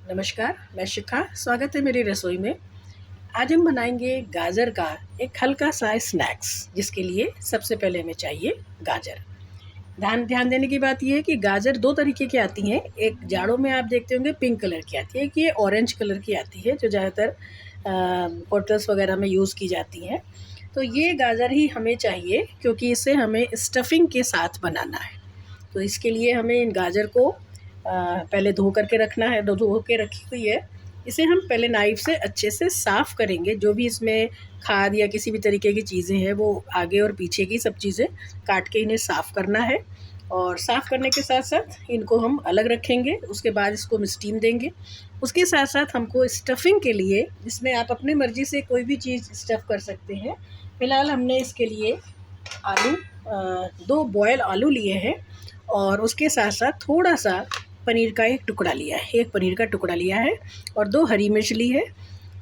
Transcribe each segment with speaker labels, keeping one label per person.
Speaker 1: नमस्कार, मैं शिखा। स्वागत है मेरी रसोई में। आज हम बनाएंगे गाजर का एक हल्का सा स्नैक्स, जिसके लिए सबसे पहले हमें चाहिए गाजर। ध्यान देने की बात यह है कि गाजर दो तरीके की आती हैं। एक जाड़ों में आप देखते होंगे पिंक कलर की आती है, एक ये ऑरेंज कलर की आती है जो ज़्यादातर होटल्स वगैरह में यूज़ की जाती हैं। तो ये गाजर ही हमें चाहिए क्योंकि इसे हमें स्टफिंग के साथ बनाना है। तो इसके लिए हमें इन गाजर को पहले धो करके रखना है। धो के रखी हुई है। इसे हम पहले नाइफ़ से अच्छे से साफ़ करेंगे। जो भी इसमें खाद या किसी भी तरीके की चीज़ें हैं वो आगे और पीछे की सब चीज़ें काट के इन्हें साफ़ करना है। और साफ़ करने के साथ साथ इनको हम अलग रखेंगे। उसके बाद इसको हम स्टीम देंगे। उसके साथ साथ हमको स्टफिंग के लिए इसमें आप अपनी मर्ज़ी से कोई भी चीज़ स्टफ़ कर सकते हैं। फ़िलहाल हमने इसके लिए आलू 2 बॉयल आलू लिए हैं और उसके साथ साथ थोड़ा-सा पनीर का एक टुकड़ा लिया है, 1 पनीर का टुकड़ा लिया है और 2 हरी मिर्च ली है।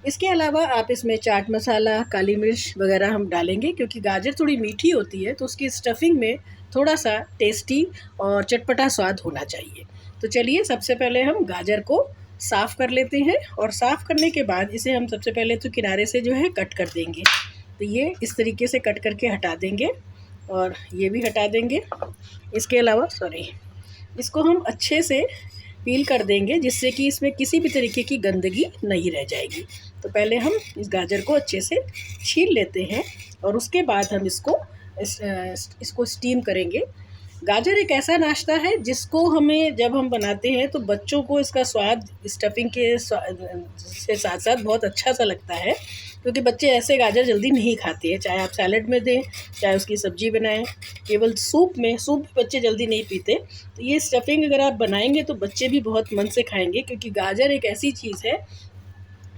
Speaker 1: इसके अलावा आप इसमें चाट मसाला, काली मिर्च वगैरह हम डालेंगे क्योंकि गाजर थोड़ी मीठी होती है तो उसकी स्टफिंग में थोड़ा-सा टेस्टी और चटपटा स्वाद होना चाहिए। तो चलिए सबसे पहले हम गाजर को साफ़ कर लेते हैं और साफ़ करने के बाद इसे हम सबसे पहले तो किनारे से जो है कट कर देंगे। तो ये इस तरीके से कट करके हटा देंगे और ये भी हटा देंगे। इसके अलावा इसको हम अच्छे से पील कर देंगे जिससे कि इसमें किसी भी तरीके की गंदगी नहीं रह जाएगी। तो पहले हम इस गाजर को अच्छे से छील लेते हैं और उसके बाद हम इसको स्टीम करेंगे। गाजर एक ऐसा नाश्ता है जिसको हमें जब हम बनाते हैं तो बच्चों को इसका स्वाद स्टफिंग के से साथ साथ बहुत अच्छा सा लगता है क्योंकि बच्चे ऐसे गाजर जल्दी नहीं खाते हैं। चाहे आप सैलेड में दें, चाहे उसकी सब्ज़ी बनाएं, केवल सूप भी बच्चे जल्दी नहीं पीते। तो ये स्टफिंग अगर आप बनाएंगे तो बच्चे भी बहुत मन से खाएंगे क्योंकि गाजर एक ऐसी चीज़ है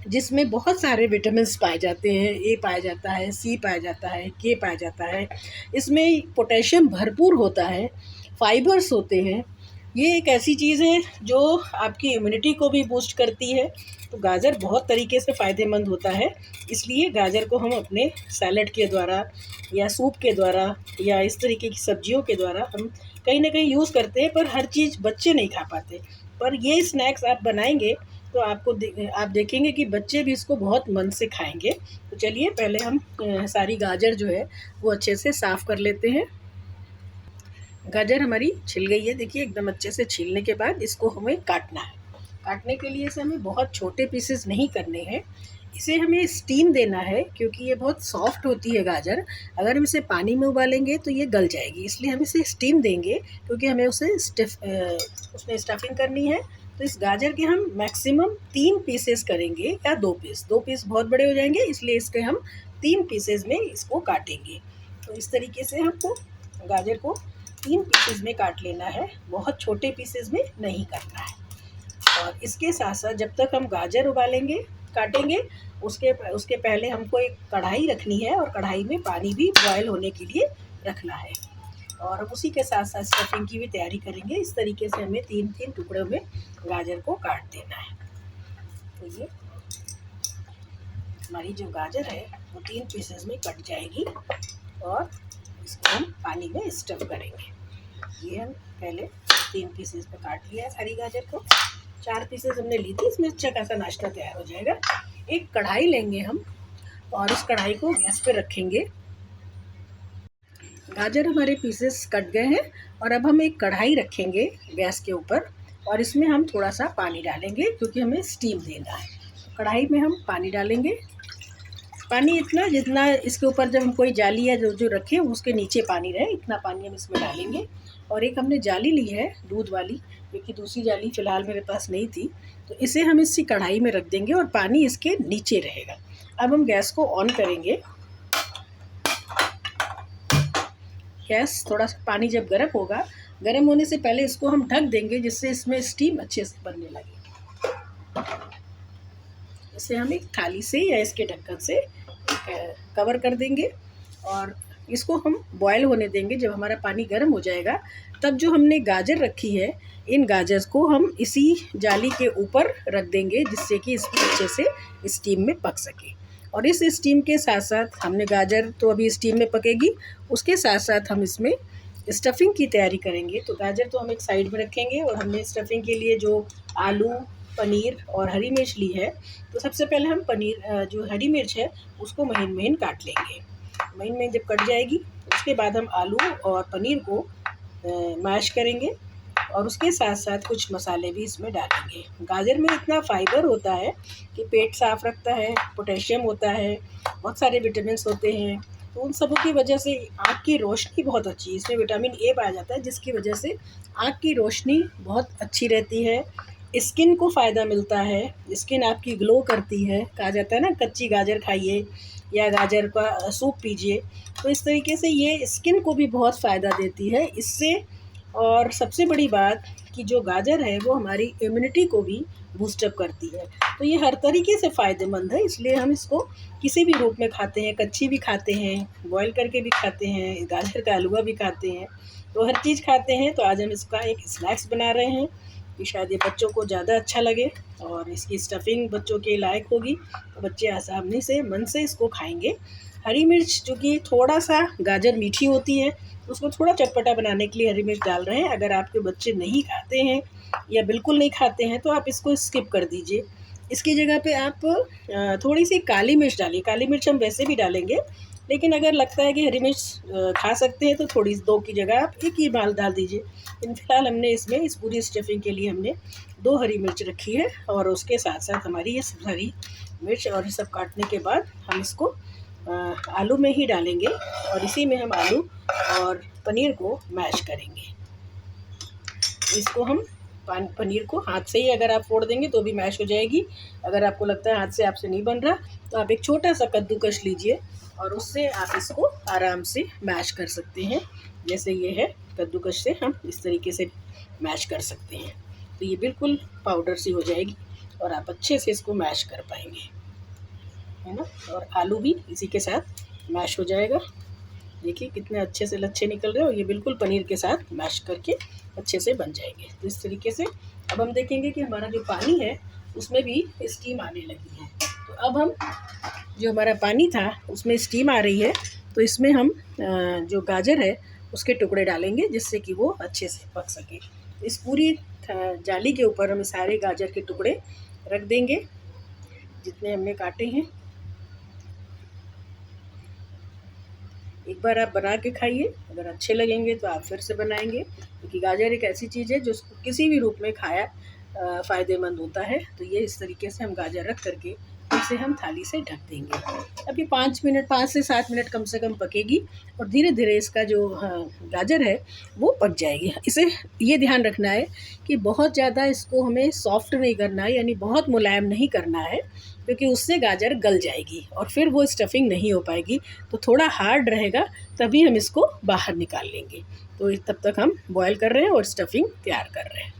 Speaker 1: जिसमें बहुत सारे विटामिन्स पाए जाते हैं। ए पाया जाता है, सी पाया जाता है, के पाया जाता है। इसमें पोटेशियम भरपूर होता है, फाइबर्स होते हैं। ये एक ऐसी चीज़ है जो आपकी इम्यूनिटी को भी बूस्ट करती है। तो गाजर बहुत तरीके से फ़ायदेमंद होता है। इसलिए गाजर को हम अपने सैलेड के द्वारा या सूप के द्वारा या इस तरीके की सब्जियों के द्वारा हम कहीं न कहीं यूज़ करते हैं, पर हर चीज़ बच्चे नहीं खा पाते। पर ये स्नैक्स आप बनाएँगे तो आप देखेंगे कि बच्चे भी इसको बहुत मन से खाएँगे। तो चलिए पहले हम सारी गाजर जो है वो अच्छे से साफ़ कर लेते हैं। गाजर हमारी छिल गई है। देखिए एकदम अच्छे से छीलने के बाद इसको हमें काटना है। काटने के लिए इसे हमें बहुत छोटे पीसेस नहीं करने हैं। इसे हमें स्टीम देना है क्योंकि ये बहुत सॉफ्ट होती है गाजर। अगर हम इसे पानी में उबालेंगे तो ये गल जाएगी, इसलिए हम इसे स्टीम देंगे क्योंकि हमें उसमें स्टफिंग करनी है। तो इस गाजर के हम मैक्सिमम 3 पीसेस करेंगे या 2 पीस। 2 पीस बहुत बड़े हो जाएंगे इसलिए इसके हम 3 पीसेस में इसको काटेंगे। तो इस तरीके से हमको गाजर को 3 पीसेस में काट लेना है, बहुत छोटे पीसेस में नहीं करना है। और इसके साथ साथ जब तक हम गाजर उबालेंगे काटेंगे उसके पहले हमको एक कढ़ाई रखनी है और कढ़ाई में पानी भी बॉयल होने के लिए रखना है। और उसी के साथ साथ स्टफिंग की भी तैयारी करेंगे। इस तरीके से हमें 3-3 टुकड़ों में गाजर को काट देना है। तो ये हमारी जो गाजर है वो 3 पीसेस में कट जाएगी और इसको हम पानी में स्टफ करेंगे। ये हम पहले 3 पीसेस में काट लिया है सारी गाजर को। 4 पीसेस हमने ली थी, इसमें अच्छा खासा नाश्ता तैयार हो जाएगा। एक कढ़ाई लेंगे हम और इस कढ़ाई को गैस पे रखेंगे। गाजर हमारे पीसेस कट गए हैं और अब हम एक कढ़ाई रखेंगे गैस के ऊपर और इसमें हम थोड़ा सा पानी डालेंगे क्योंकि हमें स्टीम देना है। कढ़ाई में हम पानी डालेंगे, पानी इतना जितना इसके ऊपर जब हम कोई जाली या जो रखें उसके नीचे पानी रहे, इतना पानी हम इसमें डालेंगे। और एक हमने जाली ली है दूध वाली, क्योंकि दूसरी जाली फ़िलहाल मेरे पास नहीं थी, तो इसे हम इसी कढ़ाई में रख देंगे और पानी इसके नीचे रहेगा। अब हम गैस को ऑन करेंगे। गैस थोड़ा सा पानी जब गर्म होगा, गर्म होने से पहले इसको हम ढक देंगे जिससे इसमें स्टीम अच्छे से बनने लगे। इसे हम एक थाली से या इसके ढक्कन से कवर कर देंगे और इसको हम बॉयल होने देंगे। जब हमारा पानी गर्म हो जाएगा तब जो हमने गाजर रखी है, इन गाजर को हम इसी जाली के ऊपर रख देंगे जिससे कि इसमें अच्छे से स्टीम में पक सके। और इस स्टीम के साथ साथ हमने गाजर तो अभी स्टीम में पकेगी, उसके साथ साथ हम इसमें स्टफिंग की तैयारी करेंगे। तो गाजर तो हम एक साइड में रखेंगे और हमने स्टफिंग के लिए जो आलू, पनीर और हरी मिर्च ली है। तो सबसे पहले हम पनीर जो हरी मिर्च है उसको महीन महीन काट लेंगे। महीन महीन जब कट जाएगी उसके बाद हम आलू और पनीर को मैश करेंगे और उसके साथ साथ कुछ मसाले भी इसमें डालेंगे। गाजर में इतना फाइबर होता है कि पेट साफ़ रखता है, पोटेशियम होता है, बहुत सारे विटामिन्स होते हैं। तो उन सबों की वजह से आँख की रोशनी बहुत अच्छी, इसमें विटामिन ए पाया जाता है जिसकी वजह से आँख की रोशनी बहुत अच्छी रहती है। स्किन को फ़ायदा मिलता है, स्किन आपकी ग्लो करती है। कहा जाता है ना, कच्ची गाजर खाइए या गाजर का सूप पीजिए। तो इस तरीके से ये स्किन को भी बहुत फ़ायदा देती है इससे। और सबसे बड़ी बात कि जो गाजर है वो हमारी इम्यूनिटी को भी बूस्टअप करती है। तो ये हर तरीके से फ़ायदेमंद है, इसलिए हम इसको किसी भी रूप में खाते हैं, कच्ची भी खाते हैं, बॉयल करके भी खाते हैं, गाजर का हलवा भी खाते हैं, तो हर चीज़ खाते हैं। तो आज हम इसका एक स्नैक्स बना रहे हैं कि शायद ये बच्चों को ज़्यादा अच्छा लगे और इसकी स्टफिंग बच्चों के लायक होगी, तो बच्चे आसानी से मन से इसको खाएंगे। हरी मिर्च जो कि थोड़ा सा गाजर मीठी होती है, उसको थोड़ा चटपटा बनाने के लिए हरी मिर्च डाल रहे हैं। अगर आपके बच्चे नहीं खाते हैं या बिल्कुल नहीं खाते हैं तो आप इसको स्किप कर दीजिए। इसकी जगह पे आप थोड़ी सी काली मिर्च डालिए। काली मिर्च हम वैसे भी डालेंगे, लेकिन अगर लगता है कि हरी मिर्च खा सकते हैं तो थोड़ी 2 की जगह आप 1 ही बाल डाल दीजिए। लेकिन फ़िलहाल हमने इसमें इस पूरी स्टफिंग के लिए हमने 2 हरी मिर्च रखी है और उसके साथ साथ हमारी ये हरी मिर्च और ये सब काटने के बाद हम इसको आलू में ही डालेंगे और इसी में हम आलू और पनीर को मैश करेंगे। इसको हम पनीर को हाथ से ही अगर आप फोड़ देंगे तो भी मैश हो जाएगी। अगर आपको लगता है हाथ से आपसे नहीं बन रहा तो आप एक छोटा सा कद्दूकस लीजिए और उससे आप इसको आराम से मैश कर सकते हैं। जैसे ये है, कद्दूकस से हम इस तरीके से मैश कर सकते हैं। तो ये बिल्कुल पाउडर सी हो जाएगी और आप अच्छे से इसको मैश कर पाएंगे, है ना। और आलू भी इसी के साथ मैश हो जाएगा। देखिए कितने अच्छे से लच्छे निकल रहे हैं और ये बिल्कुल पनीर के साथ मैश करके अच्छे से बन जाएंगे। तो इस तरीके से अब हम देखेंगे कि हमारा जो पानी है उसमें भी स्टीम आने लगी है। तो अब हम जो हमारा पानी था उसमें स्टीम आ रही है, तो इसमें हम जो गाजर है उसके टुकड़े डालेंगे जिससे कि वो अच्छे से पक सके। इस पूरी जाली के ऊपर हम सारे गाजर के टुकड़े रख देंगे जितने हमने काटे हैं। एक बार आप बना के खाइए, अगर अच्छे लगेंगे तो आप फिर से बनाएंगे, क्योंकि गाजर एक ऐसी चीज़ है जो किसी भी रूप में खाया फ़ायदेमंद होता है। तो ये इस तरीके से हम गाजर रख करके इसे हम थाली से ढक देंगे। अब ये 5 से 7 मिनट कम से कम पकेगी और धीरे धीरे इसका जो गाजर है वो पक जाएगी। इसे ये ध्यान रखना है कि बहुत ज़्यादा इसको हमें सॉफ्ट नहीं करना है, यानी बहुत मुलायम नहीं करना है, क्योंकि उससे गाजर गल जाएगी और फिर वो स्टफिंग नहीं हो पाएगी। तो थोड़ा हार्ड रहेगा तभी हम इसको बाहर निकाल लेंगे। तो तब तक हम बॉयल कर रहे हैं और स्टफिंग तैयार कर रहे हैं।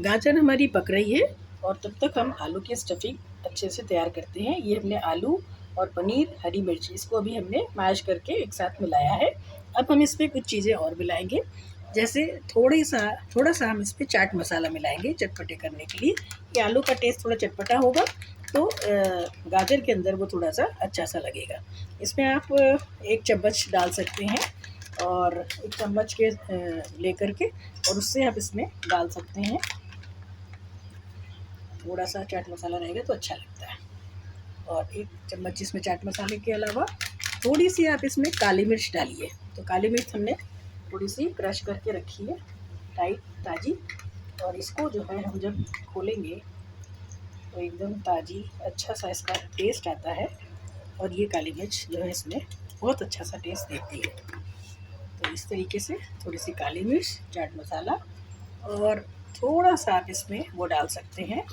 Speaker 1: गाजर हमारी पक रही है और तब तक हम आलू की स्टफिंग अच्छे से तैयार करते हैं। ये हमने आलू और पनीर, हरी मिर्च, इसको अभी हमने मैश करके एक साथ मिलाया है। अब हम इस पर कुछ चीज़ें और मिलाएंगे, जैसे थोड़ा सा हम इस पर चाट मसाला मिलाएंगे चटपटे करने के लिए। ये आलू का टेस्ट थोड़ा चटपटा होगा तो गाजर के अंदर वो थोड़ा सा अच्छा सा लगेगा। इसमें आप 1 चम्मच डाल सकते हैं और 1 चम्मच के लेकर के और उससे आप इसमें डाल सकते हैं। थोड़ा सा चाट मसाला रहेगा तो अच्छा लगता है। और 1 चम्मच इसमें चाट मसाले के अलावा थोड़ी सी आप इसमें काली मिर्च डालिए। तो काली मिर्च हमने थोड़ी सी क्रश करके रखी है ताज़ी, और इसको जो है हम जब खोलेंगे तो एकदम ताज़ी अच्छा सा इसका टेस्ट आता है। और ये काली मिर्च जो है इसमें बहुत अच्छा सा टेस्ट देती है। तो इस तरीके से थोड़ी सी काली मिर्च, चाट मसाला और थोड़ा सा आप इसमें वो डाल सकते हैं,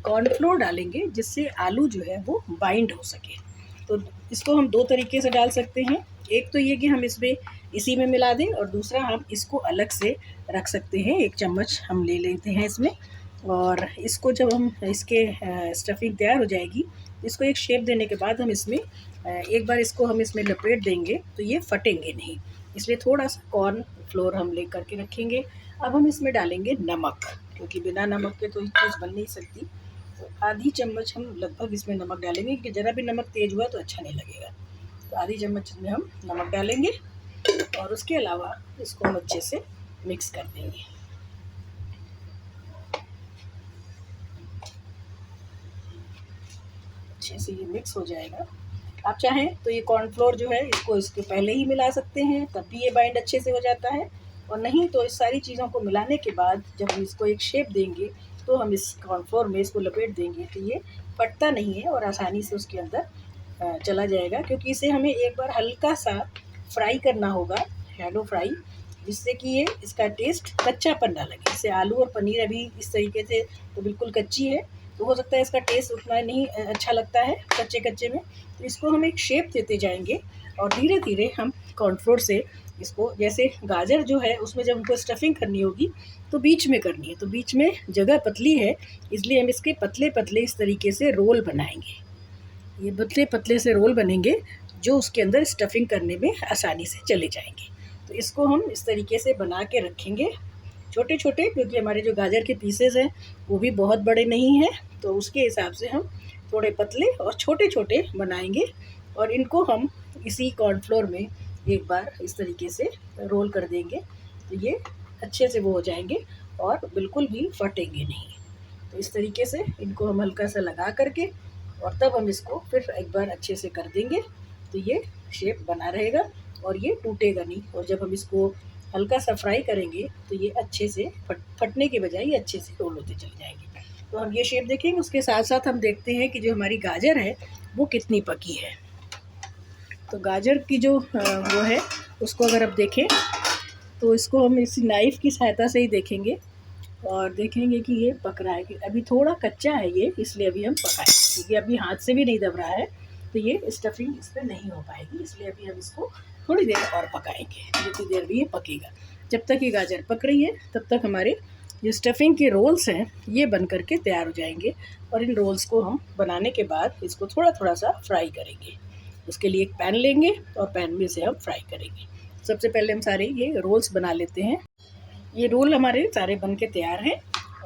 Speaker 1: कॉर्नफ्लोर डालेंगे जिससे आलू जो है वो बाइंड हो सके। तो इसको हम 2 तरीके से डाल सकते हैं। एक तो ये कि हम इसमें इसी में मिला दें और दूसरा हम इसको अलग से रख सकते हैं। 1 चम्मच हम ले लेते हैं इसमें और इसको जब हम इसके स्टफिंग तैयार हो जाएगी, इसको एक शेप देने के बाद हम इसमें एक बार इसको हम इसमें लपेट देंगे तो ये फटेंगे नहीं, इसलिए थोड़ा सा कॉर्न फ्लोर हम ले करके रखेंगे। अब हम इसमें डालेंगे नमक, क्योंकि बिना नमक के तो ये चीज़ बन नहीं सकती। तो आधी चम्मच हम लगभग इसमें नमक डालेंगे, कि ज़रा भी नमक तेज़ हुआ तो अच्छा नहीं लगेगा। तो आधी चम्मच में हम नमक डालेंगे और उसके अलावा इसको हम अच्छे से मिक्स कर देंगे। अच्छे से ये मिक्स हो जाएगा। आप चाहें तो ये कॉर्नफ्लोर जो है इसको इसके पहले ही मिला सकते हैं, तब भी ये बाइंड अच्छे से हो जाता है। और नहीं तो इस सारी चीज़ों को मिलाने के बाद जब हम इसको एक शेप देंगे तो हम इस कॉर्नफ्लोर में इसको लपेट देंगे तो ये फटता नहीं है और आसानी से उसके अंदर चला जाएगा, क्योंकि इसे हमें एक बार हल्का सा फ्राई करना होगा, शैलो फ्राई, जिससे कि ये इसका टेस्ट कच्चापन ना लगे। जैसे आलू और पनीर अभी इस तरीके से तो बिल्कुल कच्ची है, तो हो सकता है इसका टेस्ट उतना नहीं अच्छा लगता है कच्चे कच्चे में। तो इसको हम एक शेप देते जाएंगे और धीरे धीरे हम कॉर्नफ्लोर से इसको, जैसे गाजर जो है उसमें जब हमको स्टफिंग करनी होगी तो बीच में करनी है, तो बीच में जगह पतली है इसलिए हम इसके पतले पतले इस तरीके से रोल बनाएंगे। ये पतले पतले से रोल बनेंगे जो उसके अंदर स्टफिंग करने में आसानी से चले जाएंगे। तो इसको हम इस तरीके से बना के रखेंगे छोटे छोटे, क्योंकि हमारे जो गाजर के पीसेस हैं वो भी बहुत बड़े नहीं हैं, तो उसके हिसाब से हम थोड़े पतले और छोटे छोटे बनाएंगे और इनको हम इसी कॉर्नफ्लोर में एक बार इस तरीके से रोल कर देंगे तो ये अच्छे से वो हो जाएंगे और बिल्कुल भी फटेंगे नहीं। तो इस तरीके से इनको हम हल्का सा लगा करके और तब हम इसको फिर एक बार अच्छे से कर देंगे तो ये शेप बना रहेगा और ये टूटेगा नहीं। और जब हम इसको हल्का सा फ्राई करेंगे तो ये अच्छे से फटने के बजाय ये अच्छे से रोल होते चले जाएंगे। तो हम ये शेप देखेंगे, उसके साथ साथ हम देखते हैं कि जो हमारी गाजर है वो कितनी पकी है। तो गाजर की जो वो है उसको अगर आप देखें तो इसको हम इसी नाइफ़ की सहायता से ही देखेंगे और देखेंगे कि ये पक रहा है कि अभी थोड़ा कच्चा है ये, इसलिए अभी हम पकाएं, क्योंकि अभी हाथ से भी नहीं दब रहा है तो ये स्टफिंग इस पर नहीं हो पाएगी, इसलिए अभी हम इसको थोड़ी देर और पकाएंगे। जितनी देर भी ये पकेगा, जब तक ये गाजर पक रही है तब तक हमारे जो स्टफिंग के रोल्स हैं ये बन करके तैयार हो जाएंगे। और इन रोल्स को हम बनाने के बाद इसको थोड़ा थोड़ा सा फ्राई करेंगे। उसके लिए एक पैन लेंगे और पैन में इसे हम फ्राई करेंगे। सबसे पहले हम सारे ये रोल्स बना लेते हैं। ये रोल हमारे सारे बन के तैयार हैं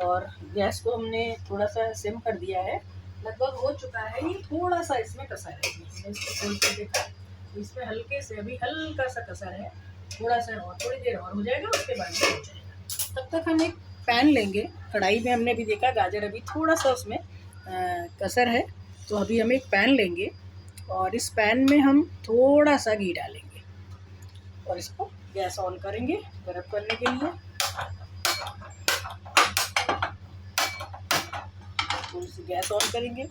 Speaker 1: और गैस को हमने थोड़ा सा सिम कर दिया है, लगभग हो चुका है। ये थोड़ा सा इसमें कसर है, इसको खोल के देखा तो इसमें हल्के से अभी हल्का सा कसर है, थोड़ा सा और थोड़ी देर और हो जाएगा, उसके बाद में हो जाएगा। तब तक हम एक पैन लेंगे, कढ़ाई में हमने भी देखा गाजर अभी थोड़ा सा उसमें कसर है, तो अभी हम एक पैन लेंगे और इस पैन में हम थोड़ा सा घी डालेंगे और इसको गैस ऑन करेंगे गर्म करने के लिए। थोड़ी सी गैस ऑन करेंगे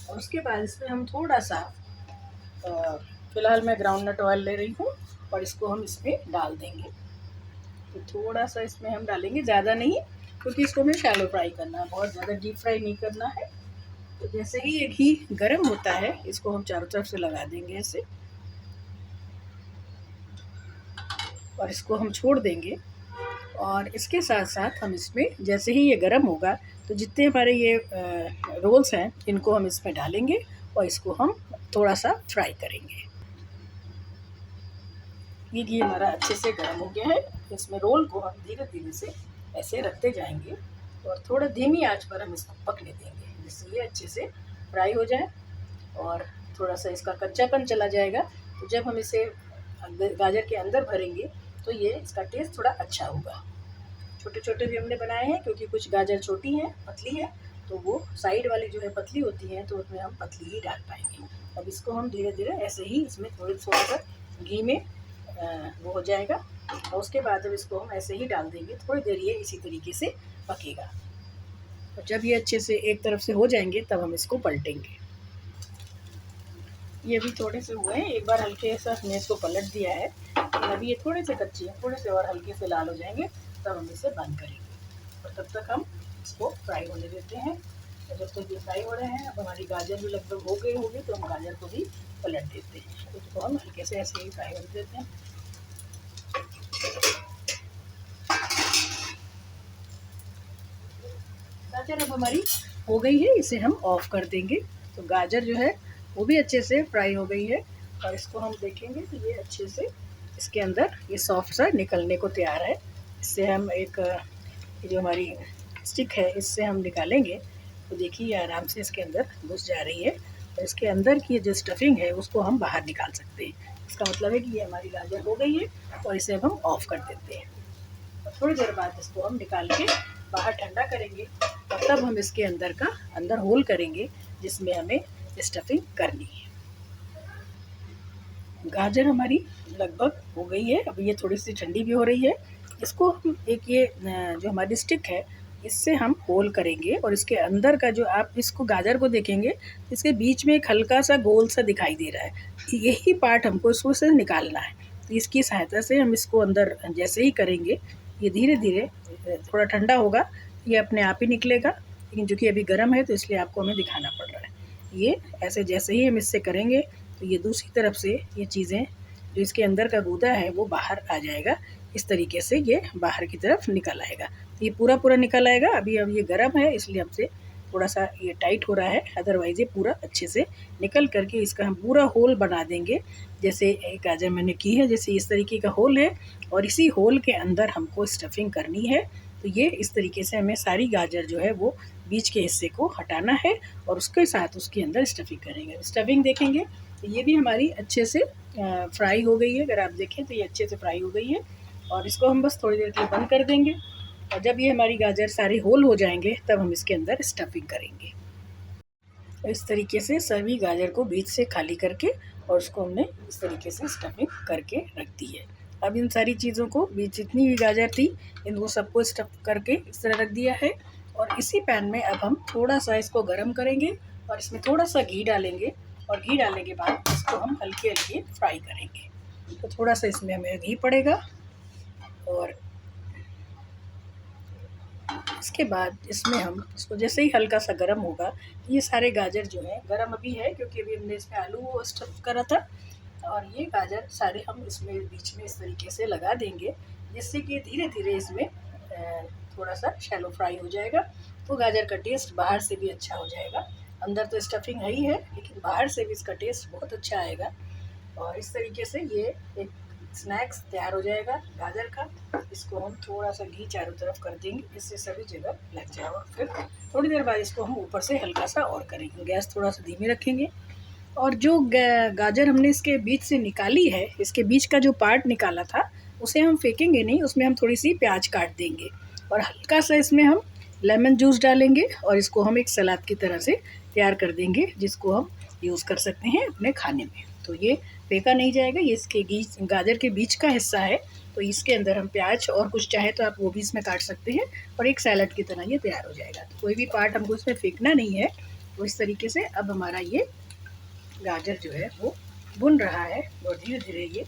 Speaker 1: और उसके बाद इसमें हम थोड़ा सा फ़िलहाल मैं ग्राउंडनट ऑयल ले रही हूँ और इसको हम इसमें डाल देंगे। तो थोड़ा सा इसमें हम डालेंगे, ज़्यादा नहीं, क्योंकि इसको हमें शैलो फ्राई करना है, बहुत ज़्यादा डीप फ्राई नहीं करना है। तो जैसे ही ये घी गर्म होता है इसको हम चारों तरफ से लगा देंगे ऐसे और इसको हम छोड़ देंगे। और इसके साथ साथ हम इसमें जैसे ही ये गर्म होगा तो जितने हमारे ये रोल्स हैं इनको हम इसमें डालेंगे और इसको हम थोड़ा सा फ्राई करेंगे। ये घी हमारा अच्छे से गर्म हो गया है, इसमें रोल को हम धीरे धीरे से ऐसे रखते जाएंगे और थोड़ा धीमी आंच पर हम इसको पकने देंगे, जिससे ये अच्छे से फ्राई हो जाए और थोड़ा सा इसका कच्चापन चला जाएगा। तो जब हम इसे गाजर के अंदर भरेंगे तो ये इसका टेस्ट थोड़ा अच्छा होगा। छोटे छोटे भी हमने बनाए हैं, क्योंकि कुछ गाजर छोटी हैं पतली है, तो वो साइड वाली जो है पतली होती हैं तो उसमें हम पतली ही डाल पाएंगे। अब इसको हम धीरे धीरे ऐसे ही इसमें थोड़ा सा घी में वो हो जाएगा और उसके बाद अब इसको हम ऐसे ही डाल देंगे, थोड़ी देर ये इसी तरीके से पकेगा। और जब ये अच्छे से एक तरफ से हो जाएंगे तब हम इसको पलटेंगे। ये अभी थोड़े से हुए हैं, एक बार हल्के से हमने इसको पलट दिया है, लेकिन अभी ये थोड़े से कच्चे हैं, थोड़े से और हल्के से लाल हो जाएंगे तब हम इसे बंद करेंगे और तब तक हम इसको फ्राई होने देते हैं। और जब तक ये फ्राई हो रहे हैं अब हमारी गाजर भी लगभग हो गई होगी तो हम गाजर को भी पलट देते हैं। तो इसको हम हल्के से ऐसे ही फ्राई कर देते हैं। गाजर अब हमारी हो गई है, इसे हम ऑफ कर देंगे। तो गाजर जो है वो भी अच्छे से फ्राई हो गई है और इसको हम देखेंगे तो ये अच्छे से इसके अंदर ये सॉफ्ट सा निकलने को तैयार है। इससे हम एक जो हमारी स्टिक है इससे हम निकालेंगे तो देखिए आराम से इसके अंदर घुस जा रही है और इसके अंदर की जो स्टफिंग है उसको हम बाहर निकाल सकते हैं। इसका मतलब है कि ये हमारी गाजर हो गई है और इसे अब हम ऑफ़ कर देते हैं और थोड़ी देर बाद इसको हम निकाल के बाहर ठंडा करेंगे और तब हम इसके अंदर होल करेंगे जिसमें हमें स्टफिंग करनी है। गाजर हमारी लगभग हो गई है, अब ये थोड़ी सी ठंडी भी हो रही है। इसको हम एक ये जो हमारी स्टिक है इससे हम होल करेंगे और इसके अंदर का जो आप इसको गाजर को देखेंगे इसके बीच में एक हल्का सा गोल सा दिखाई दे रहा है, यही पार्ट हमको इसको से निकालना है। तो इसकी सहायता से हम इसको अंदर जैसे ही करेंगे ये धीरे धीरे थोड़ा ठंडा होगा ये अपने आप ही निकलेगा, लेकिन चूँकि अभी गर्म है तो इसलिए आपको हमें दिखाना पड़ रहा है। ये ऐसे जैसे ही हम इससे करेंगे तो ये दूसरी तरफ से ये चीज़ें जो इसके अंदर का गूदा है वो बाहर आ जाएगा, इस तरीके से ये बाहर की तरफ निकल आएगा। ये पूरा निकल आएगा। अभी अब ये गर्म है इसलिए हमसे थोड़ा सा ये टाइट हो रहा है, अदरवाइज़ ये पूरा अच्छे से निकल करके इसका हम पूरा होल बना देंगे। जैसे एक गाजर मैंने की है, जैसे इस तरीके का होल है और इसी होल के अंदर हमको स्टफिंग करनी है। तो ये इस तरीके से हमें सारी गाजर जो है वो बीच के हिस्से को हटाना है और उसके साथ उसके अंदर स्टफिंग करेंगे। स्टफिंग देखेंगे तो ये भी हमारी अच्छे से फ्राई हो गई है। अगर आप देखें तो ये अच्छे से फ्राई हो गई है और इसको हम बस थोड़ी देर के लिए बंद कर देंगे और जब ये हमारी गाजर सारे होल हो जाएंगे तब हम इसके अंदर स्टफिंग करेंगे। इस तरीके से सभी गाजर को बीच से खाली करके और उसको हमने इस तरीके से स्टफिंग करके रख दी है। अब इन सारी चीज़ों को बीच जितनी भी गाजर थी इनको सबको स्टफ करके इस तरह रख दिया है और इसी पैन में अब हम थोड़ा सा इसको गर्म करेंगे और इसमें थोड़ा सा घी डालेंगे और घी डालने के बाद इसको हम हल्के हल्के फ्राई करेंगे। तो थोड़ा सा इसमें हमें घी पड़ेगा और इसके बाद इसमें हम इसको जैसे ही हल्का सा गर्म होगा ये सारे गाजर जो है गर्म अभी है क्योंकि अभी हमने इसमें आलू स्टफ करा था और ये गाजर सारे हम इसमें बीच में इस तरीके से लगा देंगे जिससे कि धीरे धीरे इसमें थोड़ा सा शैलो फ्राई हो जाएगा। तो गाजर का टेस्ट बाहर से भी अच्छा हो जाएगा, अंदर तो स्टफिंग है ही है लेकिन बाहर से भी इसका टेस्ट बहुत अच्छा आएगा। और इस तरीके से ये एक स्नैक्स तैयार हो जाएगा गाजर का। इसको हम थोड़ा सा घी चारों तरफ कर देंगे इससे सभी जगह लग जाए और फिर थोड़ी देर बाद इसको हम ऊपर से हल्का सा और करेंगे, गैस थोड़ा सा धीमी रखेंगे। और जो गाजर हमने इसके बीच से निकाली है, इसके बीच का जो पार्ट निकाला था उसे हम फेंकेंगे नहीं, उसमें हम थोड़ी सी प्याज काट देंगे और हल्का सा इसमें हम लेमन जूस डालेंगे और इसको हम एक सलाद की तरह से तैयार कर देंगे जिसको हम यूज़ कर सकते हैं अपने खाने में। तो ये फेंका नहीं जाएगा, ये इसके गाजर के बीच का हिस्सा है तो इसके अंदर हम प्याज और कुछ चाहे तो आप वो भी इसमें काट सकते हैं और एक सैलड की तरह ये तैयार हो जाएगा। तो कोई भी पार्ट हमको इसमें फेंकना नहीं है। तो इस तरीके से अब हमारा ये गाजर जो है वो भुन रहा है और धीरे धीरे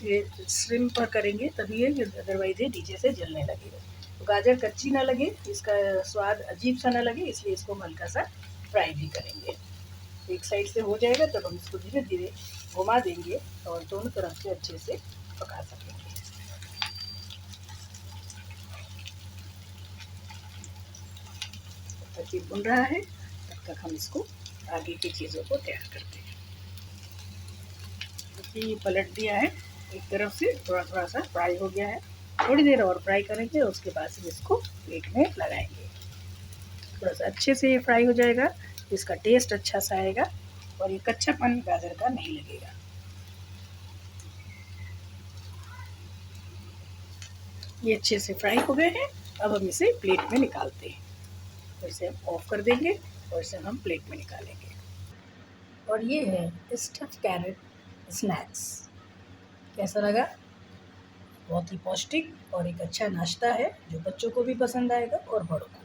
Speaker 1: ये स्लिम पर करेंगे तभी ये, अदरवाइज ये नीचे से जलने लगेगा। तो गाजर कच्ची ना लगे, इसका स्वाद अजीब सा ना लगे, इसलिए इसको हम हल्का सा फ्राई भी करेंगे। एक साइड से हो जाएगा तब हम इसको धीरे धीरे घुमा देंगे और दोनों तरफ से अच्छे से पका सकेंगे। जब तक ये भुन रहा है तब तक हम इसको आगे की चीज़ों को तैयार करते हैं। ये पलट दिया है, एक तरफ से थोड़ा सा फ्राई हो गया है, थोड़ी देर और फ्राई करेंगे और उसके बाद से इसको प्लेट में लगाएंगे। थोड़ा सा अच्छे से ये फ्राई हो जाएगा, इसका टेस्ट अच्छा सा आएगा और ये कच्चापन गाजर का नहीं लगेगा। ये अच्छे से फ्राई हो गए हैं, अब हम इसे प्लेट में निकालते हैं। तो इसे हम ऑफ कर देंगे और इसे हम प्लेट में निकालेंगे। और ये है स्टफ्ड कैरेट स्नैक्स। कैसा लगा? बहुत ही पौष्टिक और एक अच्छा नाश्ता है जो बच्चों को भी पसंद आएगा और बड़ों को।